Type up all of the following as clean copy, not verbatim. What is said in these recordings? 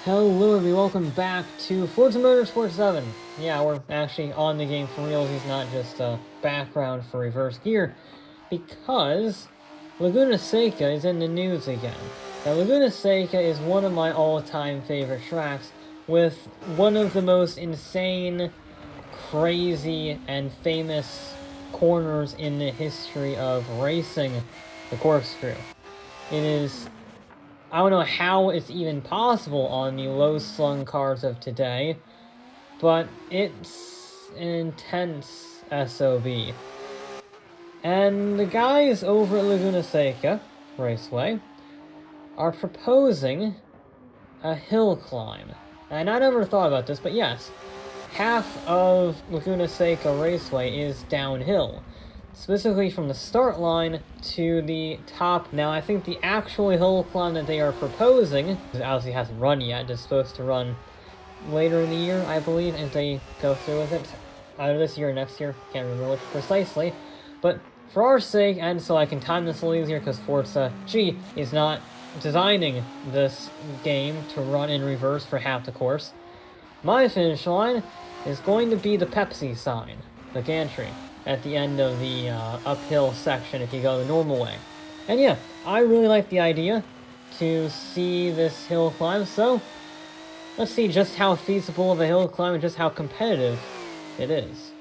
Hello everybody, welcome back to Forza Motorsport 7. Yeah, we're actually on the game for real. He's not just a background for reverse gear, because Laguna Seca is in the news again. Now, Laguna Seca is one of my all-time favorite tracks, with one of the most insane, crazy, and famous corners in the history of racing, the corkscrew. It is... I don't know how it's even possible on the low-slung cars of today, but it's an intense SOB. And the guys over at Laguna Seca Raceway are proposing a hill climb. And I never thought about this, but yes, half of Laguna Seca Raceway is downhill. Specifically from the start line to the top. Now, I think the actual hill climb that they are proposing, obviously hasn't run yet, it's supposed to run later in the year, I believe, if they go through with it. Either this year or next year, can't remember which precisely. But for our sake, and so I can time this a little easier, because Forza G is not designing this game to run in reverse for half the course, my finish line is going to be the Pepsi sign, the gantry, at the end of the uphill section if you go the normal way. And yeah, I really like the idea to see this hill climb, so let's see just how feasible of a hill climb and just how competitive it is.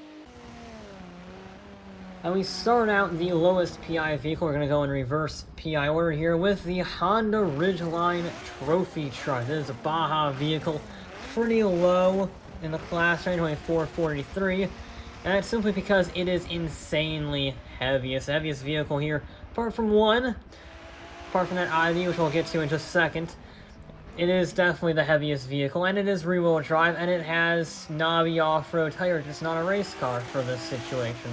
And we start out the lowest PI vehicle. We're going to go in reverse PI order here with the Honda Ridgeline Trophy Truck. This is a Baja vehicle, pretty low in the class range, only 443. And that's simply because it is insanely heavy. It's the heaviest vehicle here, apart from that ID, which we'll get to in just a second. It is definitely the heaviest vehicle, and it is rear-wheel drive, and it has knobby off-road tires. It's not a race car for this situation.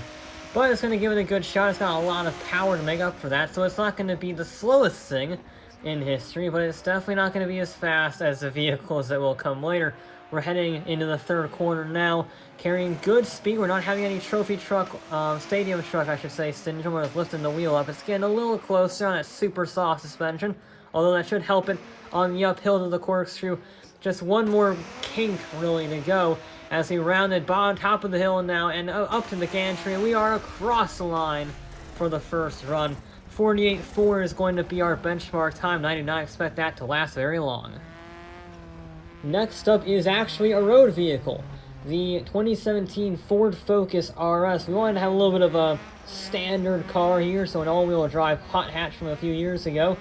But it's going to give it a good shot. It's got a lot of power to make up for that, so it's not going to be the slowest thing in history, but it's definitely not going to be as fast as the vehicles that will come later. We're heading into the third corner now, carrying good speed. We're not having any trophy truck, stadium truck, I should say, syndrome, where it's lifting the wheel up. It's getting a little closer on that super soft suspension, although that should help it on the uphill to the corkscrew. Just one more kink, really, to go as we rounded bottom top of the hill now and up to the gantry. We are across the line for the first run. 48.4 is going to be our benchmark time, and I do not expect that to last very long. Next up is actually a road vehicle, the 2017 Ford Focus RS. We wanted to have a little bit of a standard car here, so an all-wheel drive hot hatch from a few years ago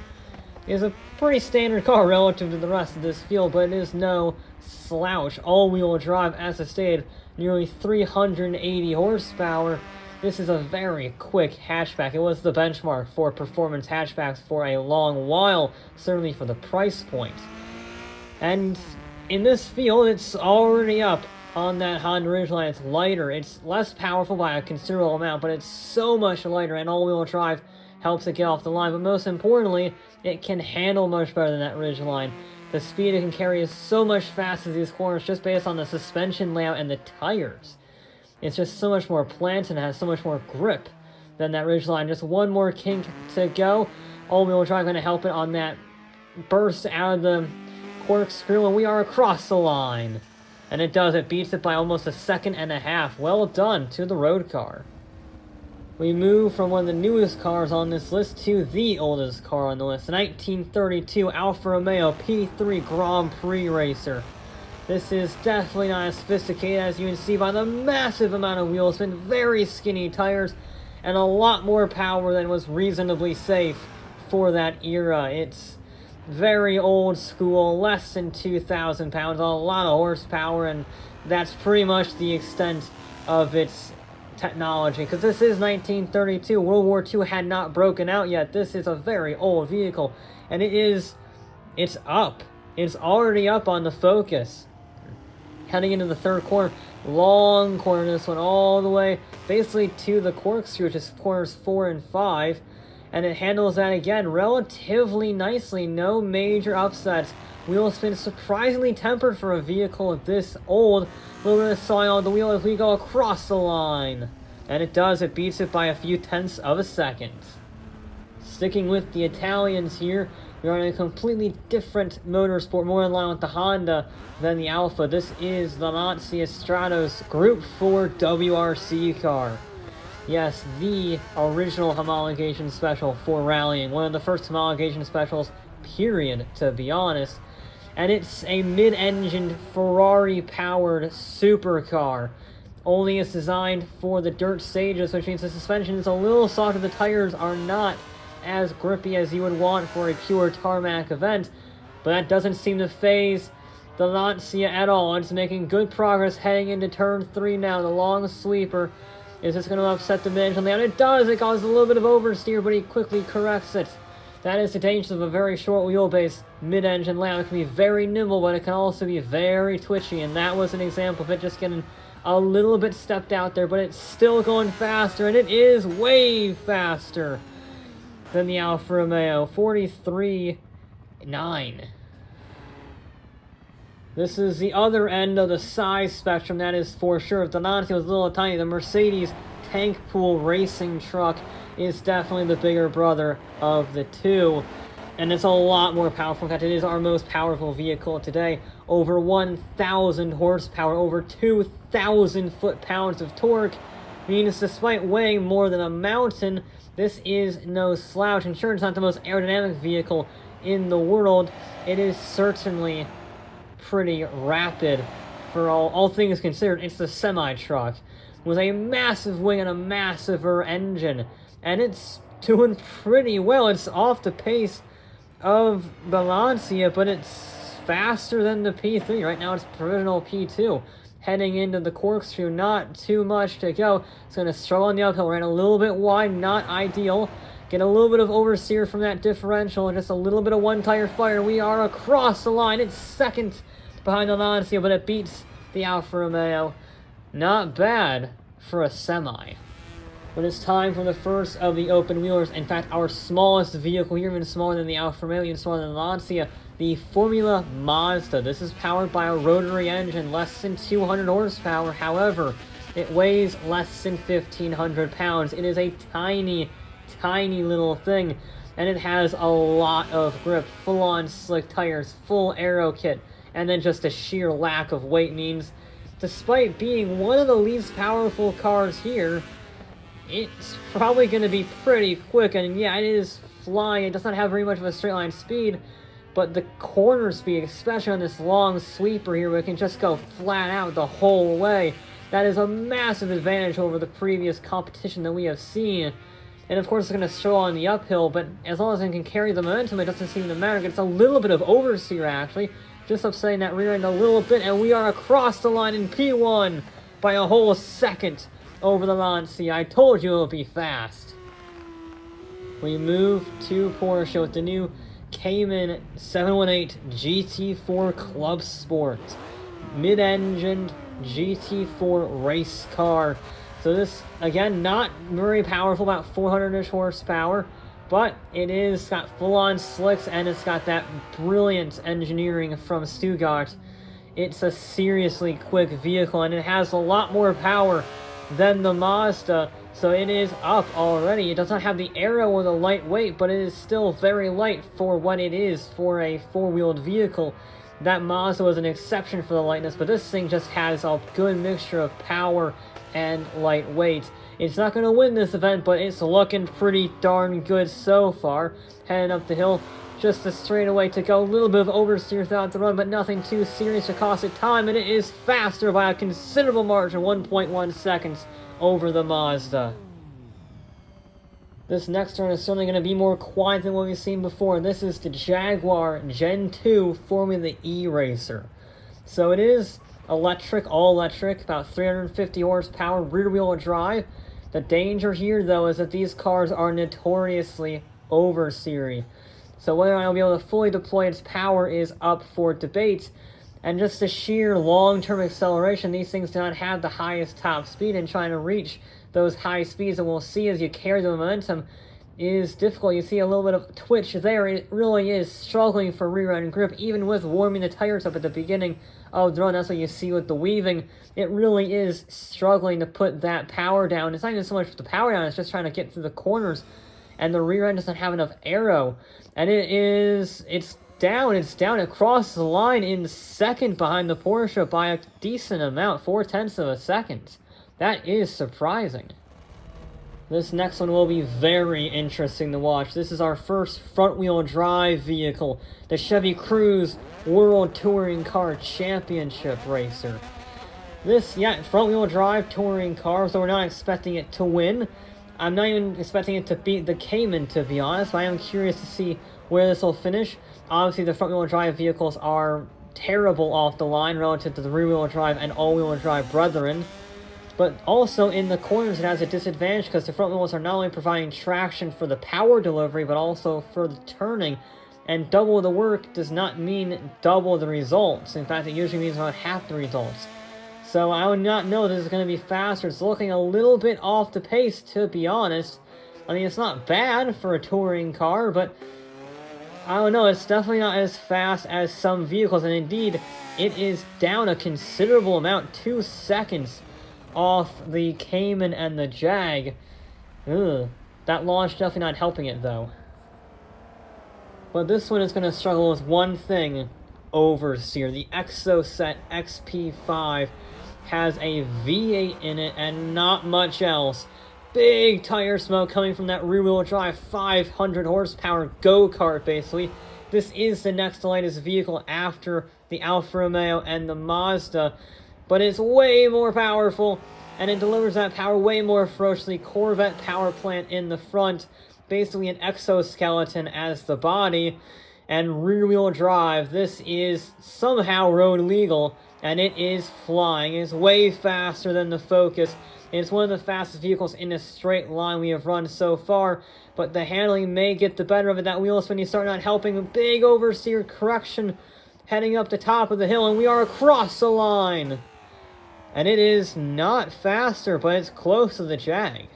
is a pretty standard car relative to the rest of this field, but it is no slouch. All-wheel drive, as I stated, nearly 380 horsepower. This is a very quick hatchback. It was the benchmark for performance hatchbacks for a long while, certainly for the price point. And in this field, it's already up on that Honda Ridgeline. It's lighter. It's less powerful by a considerable amount, but it's so much lighter, and all-wheel drive helps it get off the line. But most importantly, it can handle much better than that Ridgeline. The speed it can carry is so much faster these corners just based on the suspension layout and the tires. It's just so much more plant and has so much more grip than that Ridgeline. Just one more kink to go. All-wheel drive going to help it on that burst out of the corkscrew, and we are across the line. And it does. It beats it by almost a second and a half. Well done to the road car. We move from one of the newest cars on this list to the oldest car on the list, the 1932 Alfa Romeo P3 Grand Prix Racer. This is definitely not as sophisticated as you can see by the massive amount of wheel spin, very skinny tires, and a lot more power than was reasonably safe for that era. It's very old school, less than 2,000 pounds, a lot of horsepower, and that's pretty much the extent of its technology, because this is 1932. World War II had not broken out yet. This is a very old vehicle, and it's up. It's already up on the Focus. Heading into the third corner, long corner this one, all the way basically to the corkscrew, which is corners 4 and 5, and it handles that again relatively nicely. No major upsets. Wheel spin surprisingly tempered for a vehicle this old. A little bit of sawing on the wheel as we go across the line. And it does, it beats it by a few tenths of a second. Sticking with the Italians here, we are in a completely different motorsport, more in line with the Honda than the Alfa. This is the Lancia Stratos Group 4 WRC car. Yes, the original homologation special for rallying. One of the first homologation specials, period, to be honest. And it's a mid-engined Ferrari-powered supercar. Only is designed for the dirt stages, which means the suspension is a little softer. The tires are not as grippy as you would want for a pure tarmac event, but that doesn't seem to phase the Lancia at all. It's making good progress heading into turn 3 now. The long sweeper is just going to upset the mid-engine layout. It does! It causes a little bit of oversteer, but he quickly corrects it. That is the danger of a very short wheelbase mid-engine layout. It can be very nimble, but it can also be very twitchy, and that was an example of it just getting a little bit stepped out there, but it's still going faster, and it is way faster than the Alfa Romeo. 43.9. This is the other end of the size spectrum, that is for sure. If the Lancia was a little tiny, the Mercedes tank pool racing truck is definitely the bigger brother of the two. And it's a lot more powerful. In fact, it is our most powerful vehicle today. Over 1,000 horsepower, over 2,000 foot-pounds of torque. Means despite weighing more than a mountain, this is no slouch. And sure, it's not the most aerodynamic vehicle in the world. It is certainly pretty rapid for all things considered. It's the semi-truck with a massive wing and a massiver engine. And it's doing pretty well. It's off the pace of the Lancia, but it's faster than the P3. Right now it's provisional P2. Heading into the corkscrew, not too much to go. It's going to struggle on the uphill, ran a little bit wide, not ideal. Get a little bit of oversteer from that differential, and just a little bit of one-tire fire. We are across the line. It's second behind the Lancia, but it beats the Alfa Romeo. Not bad for a semi. But it's time for the first of the open wheelers. In fact, our smallest vehicle here, even smaller than the Alfa Romeo, even smaller than the Lancia, the Formula Mazda. This is powered by a rotary engine, less than 200 horsepower. However, it weighs less than 1,500 pounds. It is a tiny, tiny little thing, and it has a lot of grip. Full-on slick tires, full aero kit, and then just a sheer lack of weight means, despite being one of the least powerful cars here, it's probably going to be pretty quick. And yeah, it is flying. It does not have very much of a straight line speed, but the corner speed, especially on this long sweeper here, where it can just go flat out the whole way, that is a massive advantage over the previous competition that we have seen. And of course it's going to show on the uphill, but as long as it can carry the momentum, it doesn't seem to matter. It gets a little bit of oversteer, actually, just upsetting that rear end a little bit, and we are across the line in P1 by a whole second over the Lancia. I told you it would be fast. We move to Porsche with the new Cayman 718 GT4 Club Sport. Mid-engined GT4 race car. So this, again, not very powerful, about 400-ish horsepower, but it is got full-on slicks, and it's got that brilliant engineering from Stuttgart. It's a seriously quick vehicle, and it has a lot more power than the Mazda, so it is up already. It does not have the aero or the lightweight, but it is still very light for what it is for a four-wheeled vehicle. That Mazda was an exception for the lightness, but this thing just has a good mixture of power and lightweight. It's not going to win this event, but it's looking pretty darn good so far. Heading up the hill, just a straightaway to go. A little bit of oversteer throughout the run, but nothing too serious to cost it time, and it is faster by a considerable margin, 1.1 seconds over the Mazda. This next turn is certainly going to be more quiet than what we've seen before. This is the Jaguar Gen 2 Formula E Racer. So it is electric, all electric, about 350 horsepower, rear-wheel drive. The danger here, though, is that these cars are notoriously oversteery. So whether or not I'll be able to fully deploy its power is up for debate. And just the sheer long-term acceleration, these things do not have the highest top speed, and trying to reach those high speeds that we'll see as you carry the momentum, is difficult. You see a little bit of twitch there. It really is struggling for rear end grip, even with warming the tires up at the beginning of the run. That's what you see with the weaving. It really is struggling to put that power down. It's not even so much the power down, it's just trying to get through the corners, and the rear end doesn't have enough aero. And it's down across the line in second behind the Porsche by a decent amount, 0.4 of a second. That is surprising. This next one will be very interesting to watch. This is our first front-wheel drive vehicle, the Chevy Cruze World Touring Car Championship Racer. This, front-wheel drive touring car, so we're not expecting it to win. I'm not even expecting it to beat the Cayman, to be honest, but I am curious to see where this will finish. Obviously, the front-wheel drive vehicles are terrible off the line relative to the rear-wheel drive and all-wheel drive brethren. But also in the corners it has a disadvantage because the front wheels are not only providing traction for the power delivery, but also for the turning. And double the work does not mean double the results. In fact, it usually means about half the results. So I would not know this is going to be faster. It's looking a little bit off the pace, to be honest. I mean, it's not bad for a touring car, but I don't know, it's definitely not as fast as some vehicles. And indeed, it is down a considerable amount, 2 seconds off the Cayman and the Jag. Ugh. That launch definitely not helping it, though. But this one is going to struggle with one thing, oversteer. The Exocet XP5 has a V8 in it and not much else. Big tire smoke coming from that rear-wheel drive 500 horsepower go-kart, basically. This is the next latest vehicle after the Alfa Romeo and the Mazda, but it's way more powerful, and it delivers that power way more ferociously. Corvette power plant in the front, basically an exoskeleton as the body, and rear-wheel drive. This is somehow road legal, and it is flying. It's way faster than the Focus. It's one of the fastest vehicles in a straight line we have run so far, but the handling may get the better of it. That wheel spin, you start not helping. A big oversteer correction heading up the top of the hill, and we are across the line. And it is not faster, but it's close to the Jag.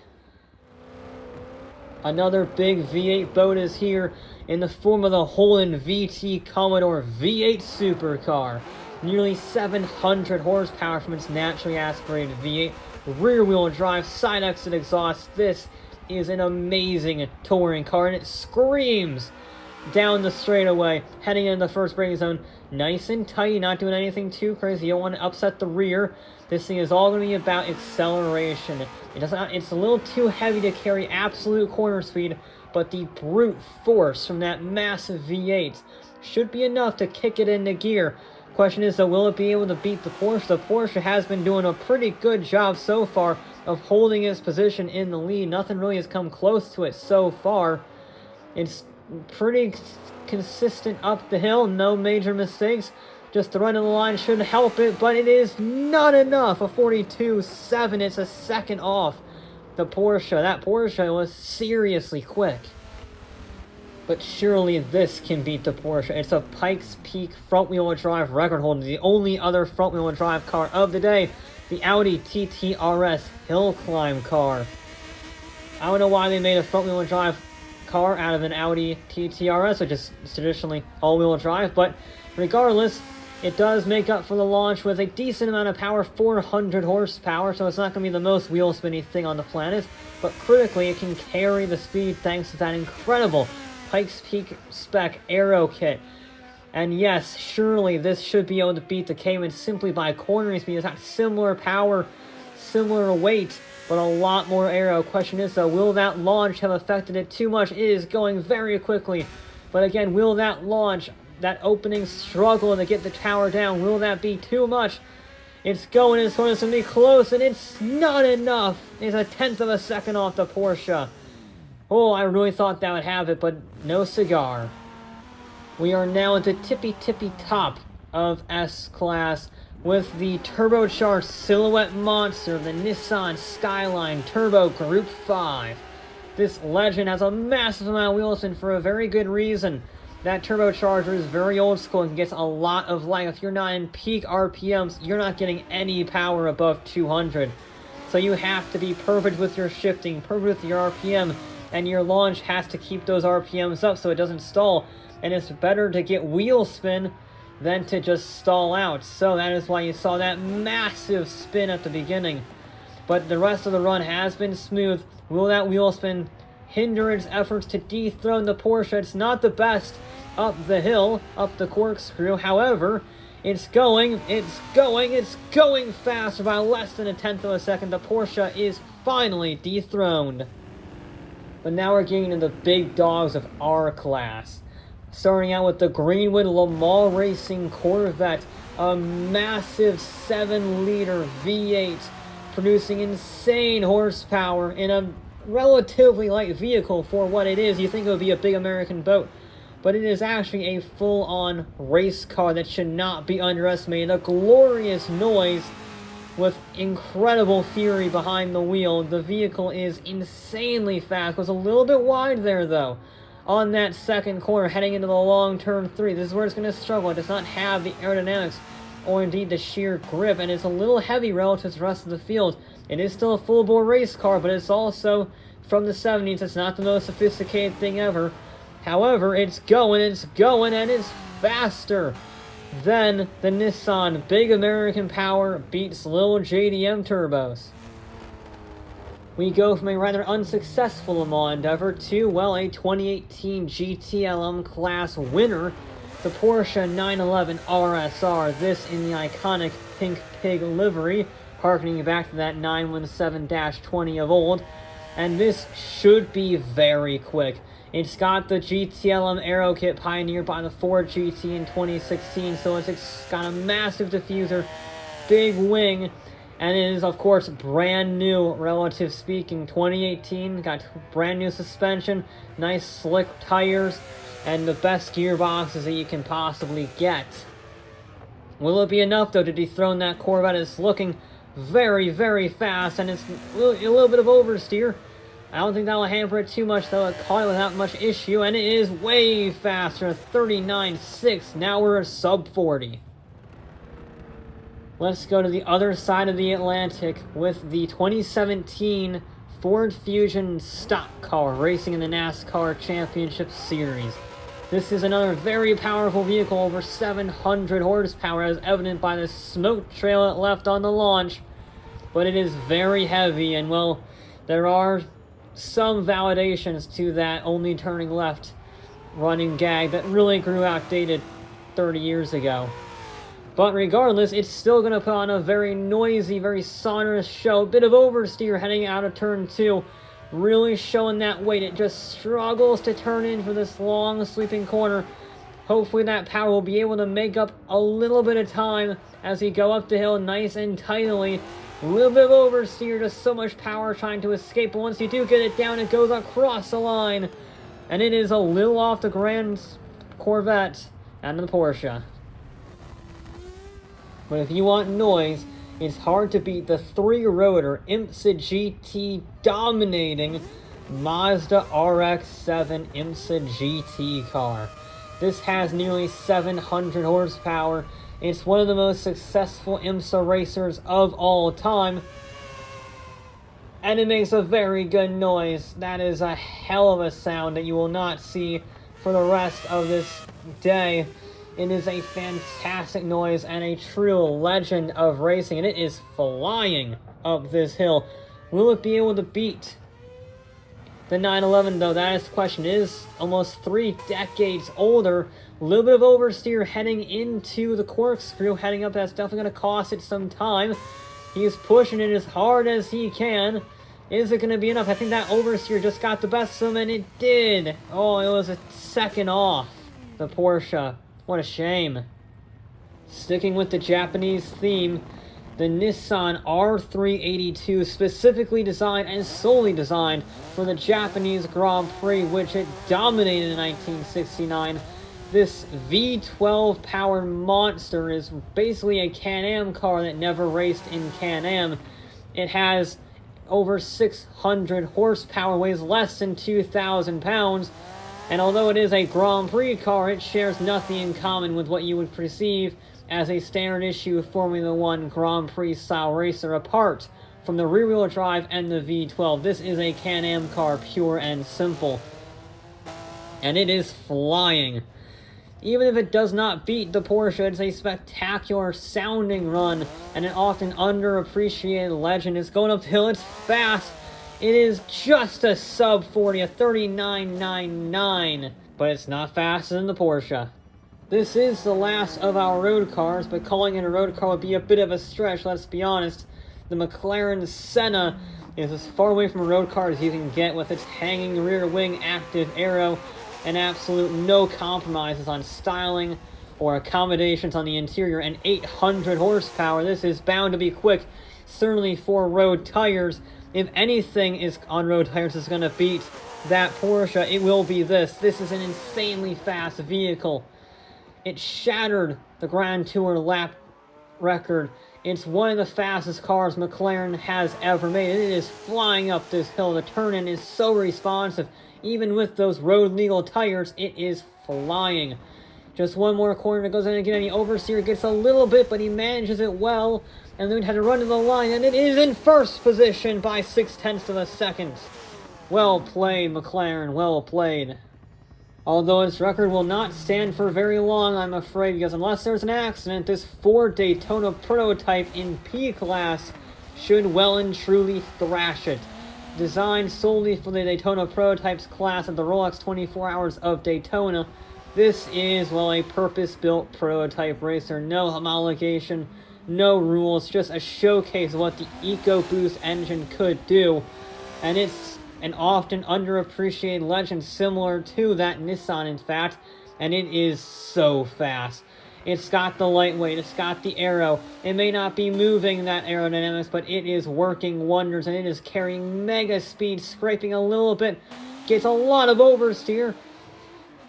Another big V8 boat is here in the form of the Holden VT Commodore V8 Supercar. Nearly 700 horsepower from its naturally aspirated V8. Rear-wheel drive, side exit exhaust. This is an amazing touring car, and it screams down the straightaway, heading into the first braking zone. Nice and tight, not doing anything too crazy. You don't want to upset the rear. This thing is all going to be about acceleration. It's a little too heavy to carry absolute corner speed, but the brute force from that massive V8 should be enough to kick it into gear. Question is, though, will it be able to beat the Porsche? The Porsche has been doing a pretty good job so far of holding its position in the lead. Nothing really has come close to it so far. It's pretty consistent up the hill, no major mistakes. Just the run of the line should help it, but it is not enough. A 42.7, it's a second off the Porsche. That Porsche was seriously quick. But surely this can beat the Porsche. It's a Pikes Peak front-wheel drive record holder. The only other front-wheel drive car of the day, the Audi TT RS hill climb car. I don't know why they made a front-wheel drive car out of an Audi TT RS, which is traditionally all-wheel drive, but regardless, it does make up for the launch with a decent amount of power, 400 horsepower, so it's not going to be the most wheel-spinny thing on the planet, but critically, it can carry the speed thanks to that incredible Pikes Peak spec aero kit. And yes, surely this should be able to beat the Cayman simply by cornering speed. It's got similar power, similar weight, but a lot more aero. Question is, though, will that launch have affected it too much? It is going very quickly. But again, will that launch, that opening struggle to get the tower down, will that be too much? It's going to be close, and it's not enough. It's a 1/10 of a second off the Porsche. Oh, I really thought that would have it, but no cigar. We are now at the tippy top of S-Class with the turbocharged silhouette monster, the Nissan Skyline Turbo Group 5. This legend has a massive amount of wheel spin for a very good reason. That turbocharger is very old school and gets a lot of lag. If you're not in peak RPMs, you're not getting any power above 200. So you have to be perfect with your shifting, perfect with your RPM, and your launch has to keep those RPMs up so it doesn't stall. And it's better to get wheel spin than to just stall out. So that is why you saw that massive spin at the beginning. But the rest of the run has been smooth. Will that wheel spin hinder its efforts to dethrone the Porsche? It's not the best up the hill, up the corkscrew. However, it's going faster by less than 1/10 of a second. The Porsche is finally dethroned. But now we're getting into the big dogs of our class. Starting out with the Greenwood Le Mans Racing Corvette, a massive 7-liter V8 producing insane horsepower in a relatively light vehicle for what it is. You think it would be a big American boat, but it is actually a full-on race car that should not be underestimated. A glorious noise with incredible fury behind the wheel. The vehicle is insanely fast. It was a little bit wide there, though, on that second corner heading into the long turn 3. This is where it's going to struggle. It does not have the aerodynamics or indeed the sheer grip, and it's a little heavy relative to the rest of the field. It is still a full-bore race car, but it's also from the 70s. It's not the most sophisticated thing ever. However, it's going, and it's faster than the Nissan. Big American power beats little JDM turbos. We go from a rather unsuccessful Le Mans endeavor to, well, a 2018 GTLM class winner, the Porsche 911 RSR. This in the iconic pink pig livery, harkening back to that 917-20 of old. And this should be very quick. It's got the GTLM aero kit pioneered by the Ford GT in 2016, so it's got a massive diffuser, big wing, and it is, of course, brand new, relative speaking. 2018, got brand new suspension, nice slick tires, and the best gearboxes that you can possibly get. Will it be enough, though, to dethrone that Corvette? It's looking very, very fast, and it's a little bit of oversteer. I don't think that will hamper it too much, though. It caught it without much issue, and it is way faster. 39.6. Now we're at sub 40. Let's go to the other side of the Atlantic with the 2017 Ford Fusion stock car racing in the NASCAR Championship Series. This is another very powerful vehicle, over 700 horsepower, as evident by the smoke trail it left on the launch. But it is very heavy, and, well, there are some validations to that only turning left running gag that really grew outdated 30 years ago. But regardless, it's still going to put on a very noisy, very sonorous show. A bit of oversteer heading out of turn 2, really showing that weight. It just struggles to turn in for this long sweeping corner. Hopefully that power will be able to make up a little bit of time as we go up the hill nice and tidily. A little bit of oversteer, just so much power trying to escape, but once you do get it down, it goes across the line. And it is a little off the Grand Corvette and the Porsche. But if you want noise, it's hard to beat the 3-rotor IMSA GT dominating Mazda RX-7 IMSA GT car. This has nearly 700 horsepower. It's one of the most successful IMSA racers of all time. And it makes a very good noise. That is a hell of a sound that you will not see for the rest of this day. It is a fantastic noise and a true legend of racing. And it is flying up this hill. Will it be able to beat the 911, though? That is the question. It is almost 3 decades older. A little bit of oversteer heading into the corkscrew, heading up. That's definitely going to cost it some time. He's pushing it as hard as he can. Is it going to be enough? I think that oversteer just got the best of him, and it did. Oh, it was a second off the Porsche. What a shame. Sticking with the Japanese theme, the Nissan R382, specifically designed and solely designed for the Japanese Grand Prix, which it dominated in 1969. This V12 powered monster is basically a Can-Am car that never raced in Can-Am. It has over 600 horsepower, weighs less than 2,000 pounds, and although it is a Grand Prix car, it shares nothing in common with what you would perceive as a standard issue Formula One Grand Prix style racer, apart from the rear-wheel drive and the V12. This is a Can-Am car, pure and simple. And it is flying. Even if it does not beat the Porsche, it's a spectacular sounding run, and an often underappreciated legend. It's going uphill, it's fast. It is just a sub 40, a 39.99, but it's not faster than the Porsche. This is the last of our road cars, but calling it a road car would be a bit of a stretch, let's be honest. The Mclaren Senna is as far away from a road car as you can get, with its hanging rear wing active aero and absolute no compromises on styling or accommodations on the interior, and 800 horsepower. This is bound to be quick, certainly for road tires. If anything is on road tires is going to beat that Porsche, it will be this. This is an insanely fast vehicle. It shattered the Grand Tour lap record. It's one of the fastest cars McLaren has ever made. It is flying up this hill. The turn-in is so responsive. Even with those road-legal tires, it is flying. Just one more corner, it goes in again, and the oversteer gets a little bit, but he manages it well. And then he had to run to the line, and it is in first position by 0.6 of a second. Well played, McLaren, well played. Although its record will not stand for very long, I'm afraid, because unless there's an accident, this Ford Daytona prototype in P-Class should well and truly thrash it. Designed solely for the Daytona prototypes class of the Rolex 24 Hours of Daytona, this is, well, a purpose-built prototype racer. No homologation, no rules, just a showcase of what the EcoBoost engine could do. And it's an often underappreciated legend similar to that Nissan, in fact, and it is so fast. It's got the lightweight, it's got the aero. It may not be moving that aerodynamics, but it is working wonders, and it is carrying mega speed, scraping a little bit, gets a lot of oversteer,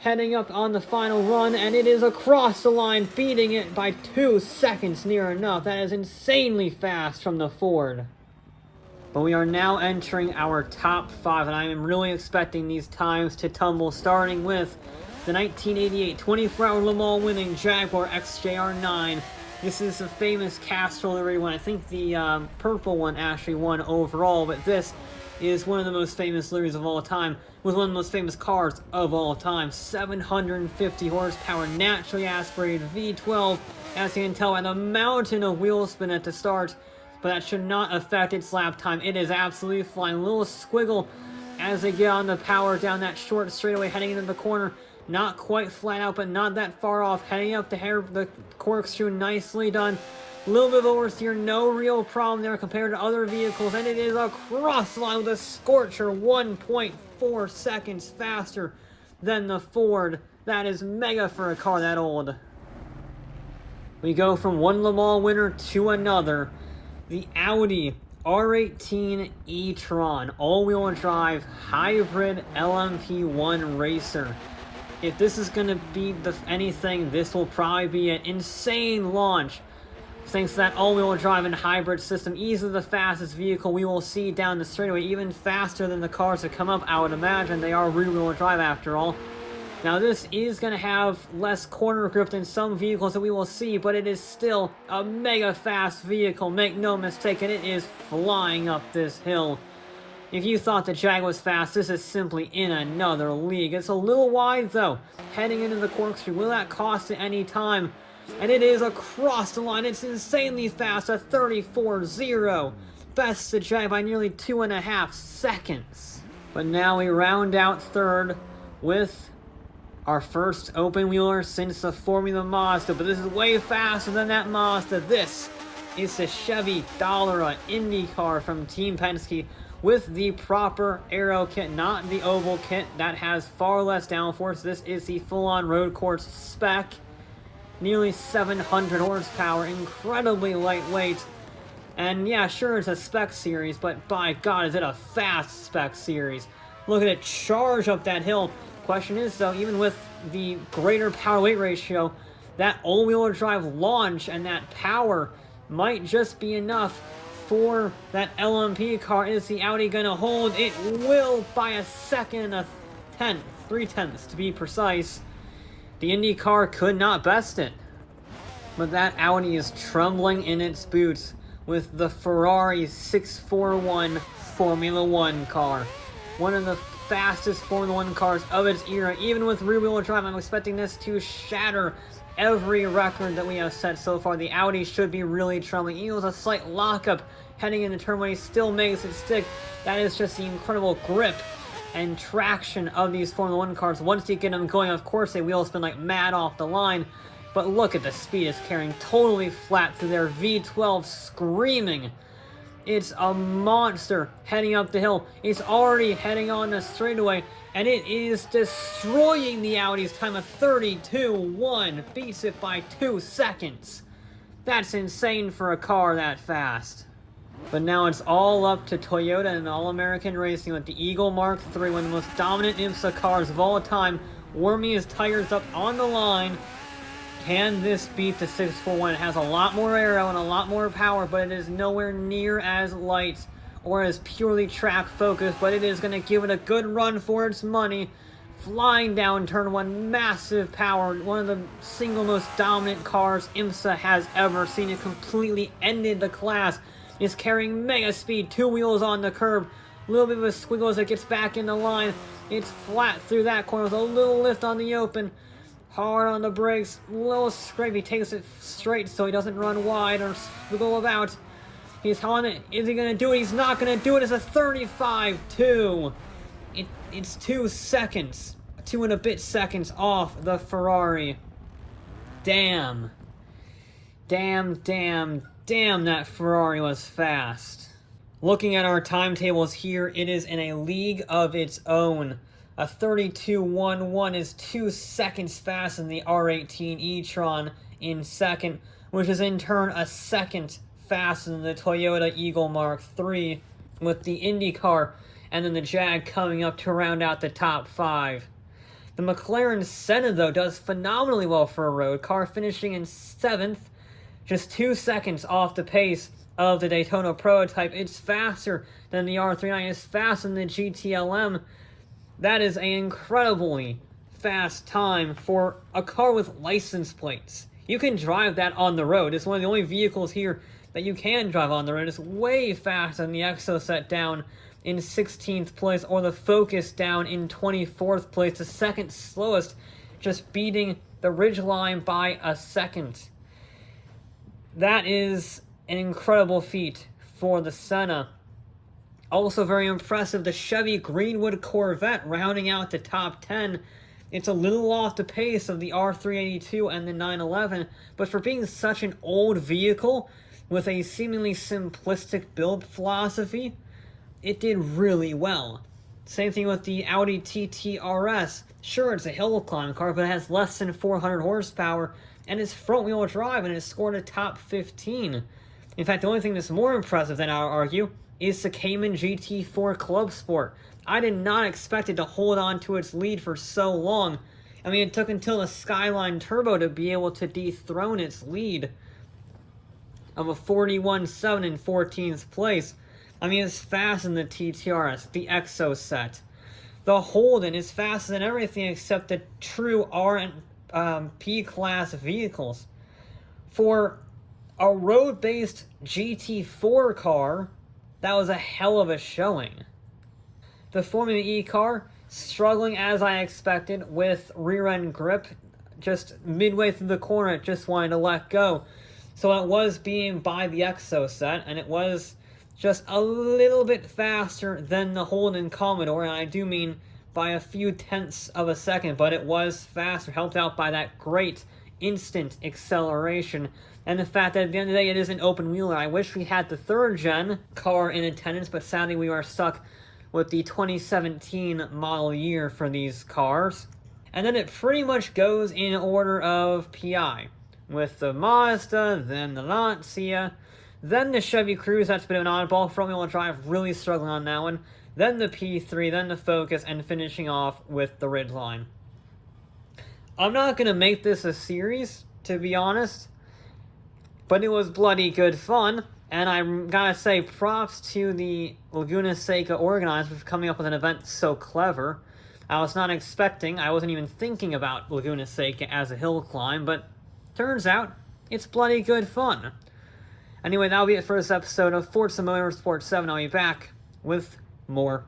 heading up on the final run, and it is across the line, beating it by 2 seconds near enough. That is insanely fast from the Ford. But we are now entering our top 5, and I am really expecting these times to tumble, starting with the 1988 24-hour Le Mans winning Jaguar XJR9. This is a famous Castrol livery one. I think the purple one actually won overall, but this is one of the most famous liveries of all time, with one of the most famous cars of all time. 750 horsepower, naturally aspirated V12, as you can tell by the mountain of wheel spin at the start, but that should not affect its lap time. It is absolutely flying. A little squiggle as they get on the power down that short straightaway, heading into the corner. Not quite flat out, but not that far off. Heading up the corkscrew, nicely done. A little bit of oversteer, no real problem there compared to other vehicles, and it is across the line with a scorcher, 1.4 seconds faster than the Ford. That is mega for a car that old. We go from one Le Mans winner to another. The Audi R18 E-Tron, all-wheel drive, hybrid LMP1 racer. If this is going to be anything, this will probably be an insane launch. Thanks to that all-wheel drive and hybrid system, easily the fastest vehicle we will see down the straightaway, even faster than the cars that come up, I would imagine. They are rear-wheel drive after all. Now this is going to have less corner grip than some vehicles that we will see, but it is still a mega fast vehicle, make no mistake, and it is flying up this hill. If you thought the Jag was fast, this is simply in another league. It's a little wide though, heading into the corkscrew. Will that cost at any time? And it is across the line. It's insanely fast, a 34.0. Bests the Jag by nearly 2.5 seconds. But now we round out third with our first open wheeler since the Formula Mazda, but this is way faster than that Mazda. This is the Chevy Dollar Indy car from Team Penske with the proper aero kit, not the oval kit that has far less downforce. This is the full-on road course spec. Nearly 700 horsepower, incredibly lightweight. And yeah, sure, it's a spec series, but by God, is it a fast spec series. Look at it charge up that hill. Question is, though, even with the greater power-weight ratio, that all-wheel drive launch and that power might just be enough for that LMP car. Is the Audi going to hold? It will by a second and a tenth, 0.3 to be precise. The Indy car could not best it. But that Audi is trembling in its boots. with the Ferrari 641 Formula 1 car. One of the fastest Formula 1 cars of its era. Even with rear-wheel drive, I'm expecting this to shatter every record that we have set so far. The Audi should be really troubling. Even with a slight lockup heading into turn 1, he still makes it stick. That is just the incredible grip and traction of these Formula 1 cars. Once you get them going, of course, they wheel spin like mad off the line. But look at the speed it's carrying, totally flat through their V12, screaming. It's a monster heading up the hill. It's already heading on the straightaway, and it is destroying the Audi's time of 32.1. Beats it by 2 seconds. That's insane for a car that fast. But now it's all up to Toyota and All-American Racing with the Eagle Mark III, one of the most dominant IMSA cars of all time, warming his tires up on the line. Can this beat the 641? It has a lot more aero and a lot more power, but it is nowhere near as light or as purely track focused, but it is going to give it a good run for its money. Flying down turn 1, massive power, one of the single most dominant cars IMSA has ever seen. It completely ended the class. It's carrying mega speed, 2 wheels on the curb, a little bit of a squiggle as it gets back in the line. It's flat through that corner with a little lift on the open. Hard on the brakes, little scrape. He takes it straight so he doesn't run wide or squiggle about. He's on it. Is he going to do it? He's not going to do it. It's a 35.2. It's 2 seconds. 2 and a bit seconds off the Ferrari. Damn. Damn, that Ferrari was fast. Looking at our timetables here, it is in a league of its own. A 32.11 is 2 seconds faster than the R18 E-Tron in second, which is in turn a second faster than the Toyota Eagle Mark III, with the IndyCar and then the Jag coming up to round out the top 5. The McLaren Senna, though, does phenomenally well for a road car, finishing in 7th, just 2 seconds off the pace of the Daytona prototype. It's faster than the R382, it's faster than the GTLM. That is an incredibly fast time for a car with license plates. You can drive that on the road. It's one of the only vehicles here that you can drive on the road. It's way faster than the Exocet down in 16th place, or the Focus down in 24th place, the second slowest, just beating the Ridgeline by a second. That is an incredible feat for the Senna. Also very impressive, the Chevy Greenwood Corvette rounding out the top 10. It's a little off the pace of the R382 and the 911, but for being such an old vehicle with a seemingly simplistic build philosophy, it did really well. Same thing with the Audi TT RS. Sure, it's a hill climb car, but it has less than 400 horsepower, and it's front-wheel drive, and it scored a top 15. In fact, the only thing that's more impressive than I would argue is the Cayman GT4 Club Sport. I did not expect it to hold on to its lead for so long. I mean, it took until the Skyline Turbo to be able to dethrone its lead of a 41.7 in 14th place. I mean, it's faster than the TTRS, the Exocet. The Holden is faster than everything except the true R and P-class vehicles. For a road-based GT4 car, that was a hell of a showing. The Formula E car, struggling as I expected with rear-end grip. Just midway through the corner, it just wanted to let go. So it was being by the Exocet, and it was just a little bit faster than the Holden Commodore, and I do mean by a few tenths of a second, but it was faster, helped out by that great instant acceleration, and the fact that at the end of the day it is an open wheeler. I wish we had the 3rd gen car in attendance, but sadly we are stuck with the 2017 model year for these cars. And then it pretty much goes in order of PI, with the Mazda, then the Lancia, then the Chevy Cruze. That's a bit of an oddball, front-wheel drive, really struggling on that one, then the P3, then the Focus, and finishing off with the Ridgeline. I'm not going to make this a series, to be honest, but it was bloody good fun, and I'm gotta say props to the Laguna Seca organizers for coming up with an event so clever. I was not expecting, I wasn't even thinking about Laguna Seca as a hill climb, but turns out it's bloody good fun. Anyway, that'll be it for this episode of Forza Motorsport 7. I'll be back with more